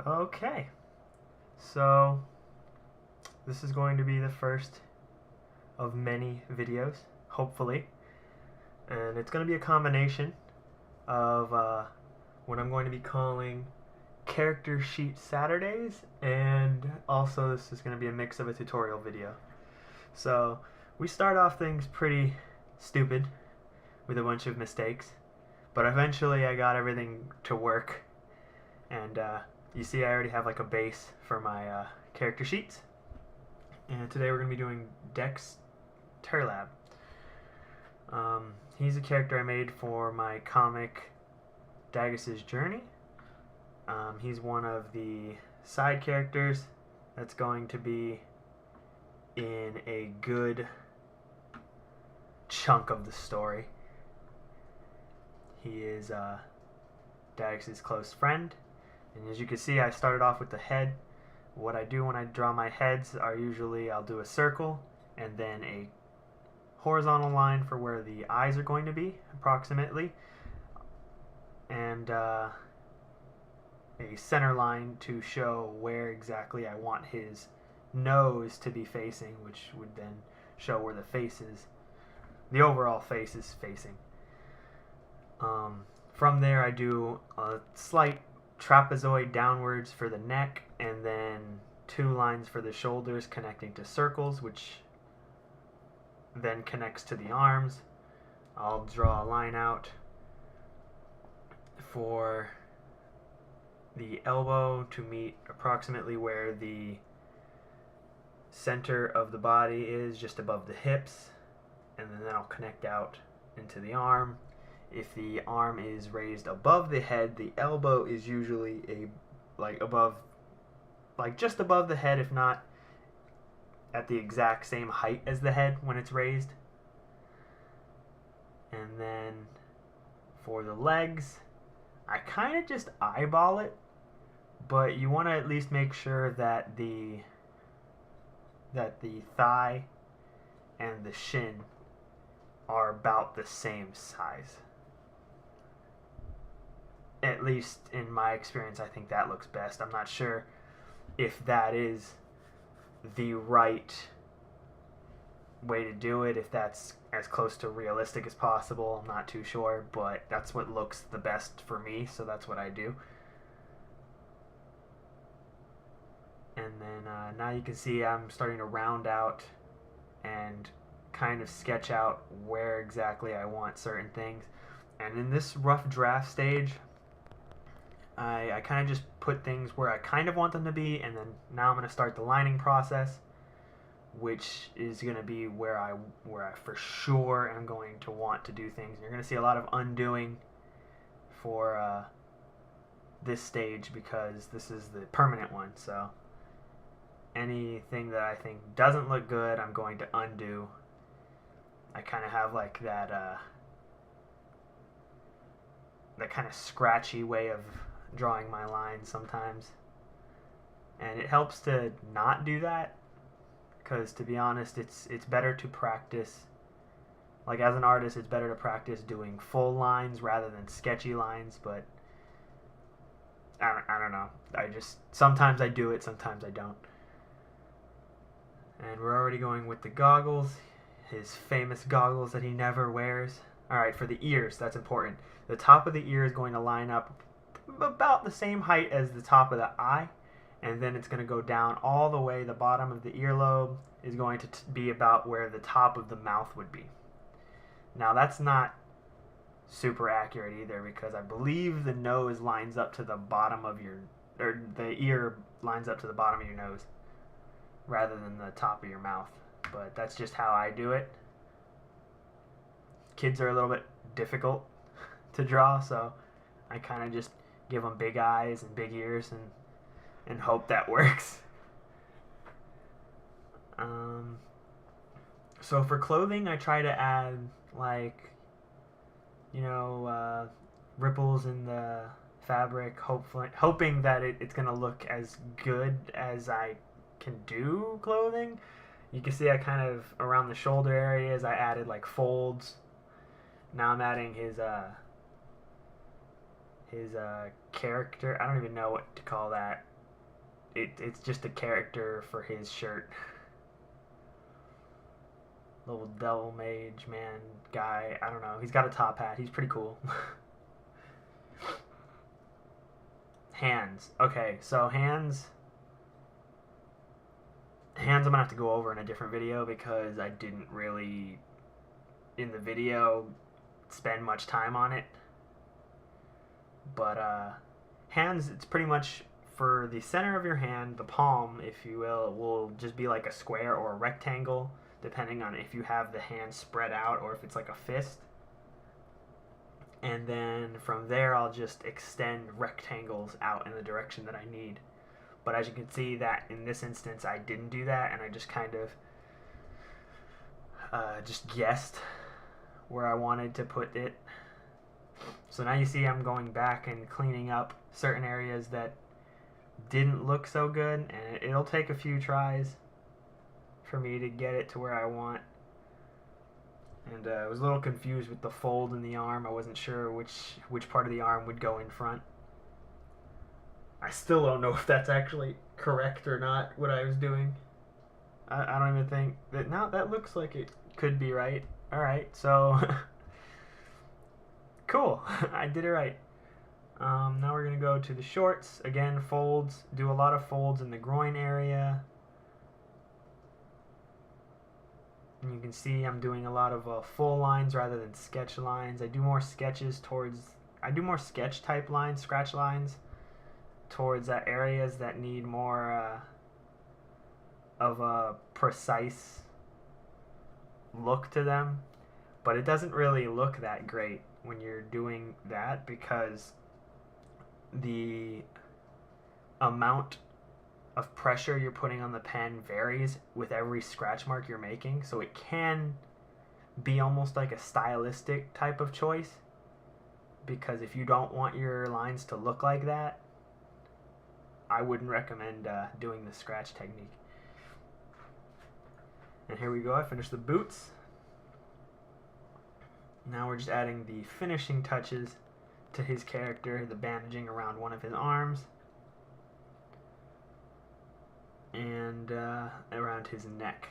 Okay, so this is going to be the first of many videos, hopefully, and it's going to be a combination of what I'm going to be calling character sheet Saturdays, and also this is going to be a mix of a tutorial video. So we start off things pretty stupid with a bunch of mistakes, but eventually I got everything to work, and you see I already have like a base for my character sheets. And today we're going to be doing Dex Terlab. He's a character I made for my comic Dagaz's Journey. He's one of the side characters that's going to be in a good chunk of the story. He is Dagaz's close friend, and as you can see I started off with the head. What I do when I draw my heads are usually I'll do a circle and then a horizontal line for where the eyes are going to be approximately, and a center line to show where exactly I want his nose to be facing, which would then show where the overall face is facing. From there I do a slight trapezoid downwards for the neck, and then 2 lines for the shoulders connecting to circles, which then connects to the arms. I'll draw a line out for the elbow to meet approximately where the center of the body is, just above the hips, and then that'll connect out into the arm. If the arm is raised above the head, the elbow is usually just above the head, if not at the exact same height as the head when it's raised. And then for the legs, I kind of just eyeball it, but you want to at least make sure that the thigh and the shin are about the same size. At least in my experience, I think that looks best. I'm not sure if that is the right way to do it, if that's as close to realistic as possible. I'm not too sure, but that's what looks the best for me, so that's what I do. And then now you can see I'm starting to round out and kind of sketch out where exactly I want certain things. And in this rough draft stage, I kind of just put things where I kind of want them to be, and then now I'm going to start the lining process, which is going to be where I for sure am going to want to do things. You're going to see a lot of undoing for this stage, because this is the permanent one. So anything that I think doesn't look good, I'm going to undo. I kind of have like that kind of scratchy way of drawing my lines sometimes, and it helps to not do that, because to be honest, it's better to practice, like as an artist, it's better to practice doing full lines rather than sketchy lines. But I don't know, sometimes I do it, sometimes I don't. And we're already going with the goggles, his famous goggles that he never wears. Alright, for the ears, that's important. The top of the ear is going to line up about the same height as the top of the eye, and then it's going to go down all the way. The bottom of the earlobe is going to be about where the top of the mouth would be. Now that's not super accurate either, because I believe the nose lines up to the bottom of the ear lines up to the bottom of your nose rather than the top of your mouth. But that's just how I do it. Kids are a little bit difficult to draw, so I kind of just give them big eyes and big ears and hope that works. So for clothing, I try to add ripples in the fabric, hoping that it's going to look as good as I can do clothing. You can see I kind of, around the shoulder areas, I added like folds. Now I'm adding his character. I don't even know what to call that. it's just a character for his shirt. Little devil mage man guy. I don't know. He's got a top hat. He's pretty cool. Hands. Okay, so hands I'm gonna have to go over in a different video because I didn't really in the video spend much time on it. But hands, it's pretty much for the center of your hand, the palm, if you will just be like a square or a rectangle, depending on if you have the hand spread out or if it's like a fist. And then from there, I'll just extend rectangles out in the direction that I need. But as you can see that in this instance, I didn't do that, and I just kind of just guessed where I wanted to put it. So now you see I'm going back and cleaning up certain areas that didn't look so good, and it'll take a few tries for me to get it to where I want. And I was a little confused with the fold in the arm. I wasn't sure which part of the arm would go in front. I still don't know if that's actually correct or not, what I was doing. I don't even think that. No, that looks like it could be right. Alright, so cool. I did it right. Now we're going to go to the shorts. Again, folds. Do a lot of folds in the groin area. And you can see I'm doing a lot of full lines rather than sketch lines. I do more sketch type lines, scratch lines, towards areas that need more of a precise look to them. But it doesn't really look that great when you're doing that because the amount of pressure you're putting on the pen varies with every scratch mark you're making, so it can be almost like a stylistic type of choice, because if you don't want your lines to look like that, I wouldn't recommend doing the scratch technique. And here we go, I finished the boots. Now we're just adding the finishing touches to his character, the bandaging around one of his arms and around his neck.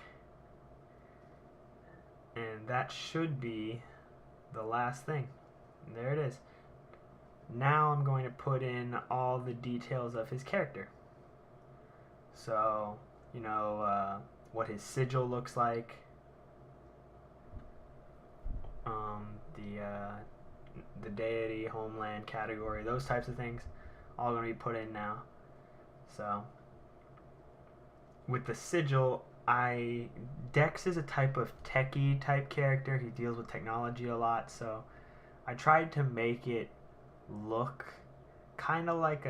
And that should be the last thing. And there it is. Now I'm going to put in all the details of his character. So, what his sigil looks like, the deity, homeland, category, those types of things, all going to be put in now. So, with the sigil, Dex is a type of techie type character. He deals with technology a lot, so I tried to make it look kind of like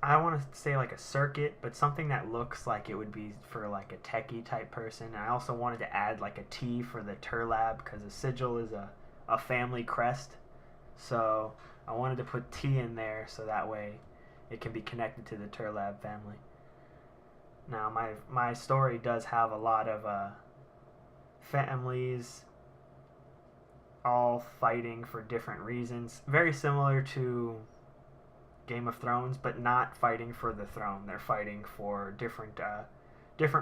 I don't want to say like a circuit, but something that looks like it would be for like a techie type person. And I also wanted to add like a T for the Terlab, because a sigil is a family crest. So I wanted to put T in there so that way it can be connected to the Terlab family. Now my story does have a lot of families all fighting for different reasons. Very similar to Game of Thrones, but not fighting for the throne. They're fighting for different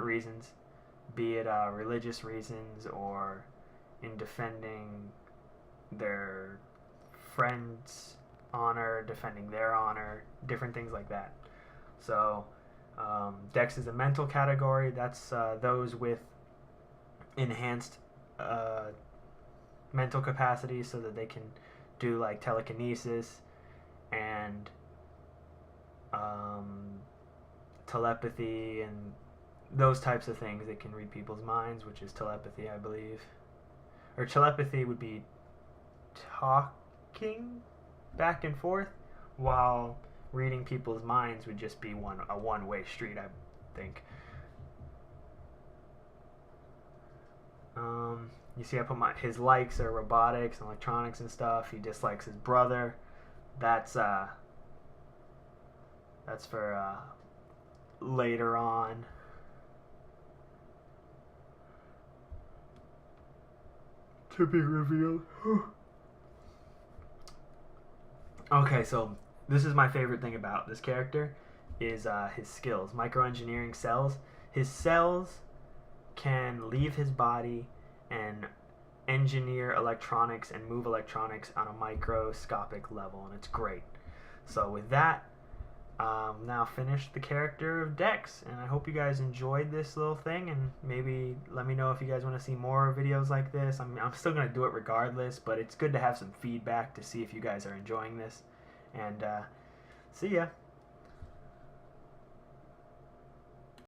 reasons, be it religious reasons or in defending their friends' honor, defending their honor, different things like that. So Dex is a mental category. That's those with enhanced mental capacity, so that they can do like telekinesis and telepathy and those types of things. They can read people's minds, which is telepathy, I believe. Or telepathy would be talking back and forth, while reading people's minds would just be a one-way street, I think. You see I put his likes are robotics and electronics and stuff. He dislikes his brother. That's for later on. To be revealed. Okay, so this is my favorite thing about this character, is his skills. Microengineering cells. His cells can leave his body and engineer electronics and move electronics on a microscopic level, and it's great. So with that, now finished the character of Dex, and I hope you guys enjoyed this little thing, and maybe let me know if you guys want to see more videos like this. I'm still going to do it regardless, but it's good to have some feedback to see if you guys are enjoying this, and see ya.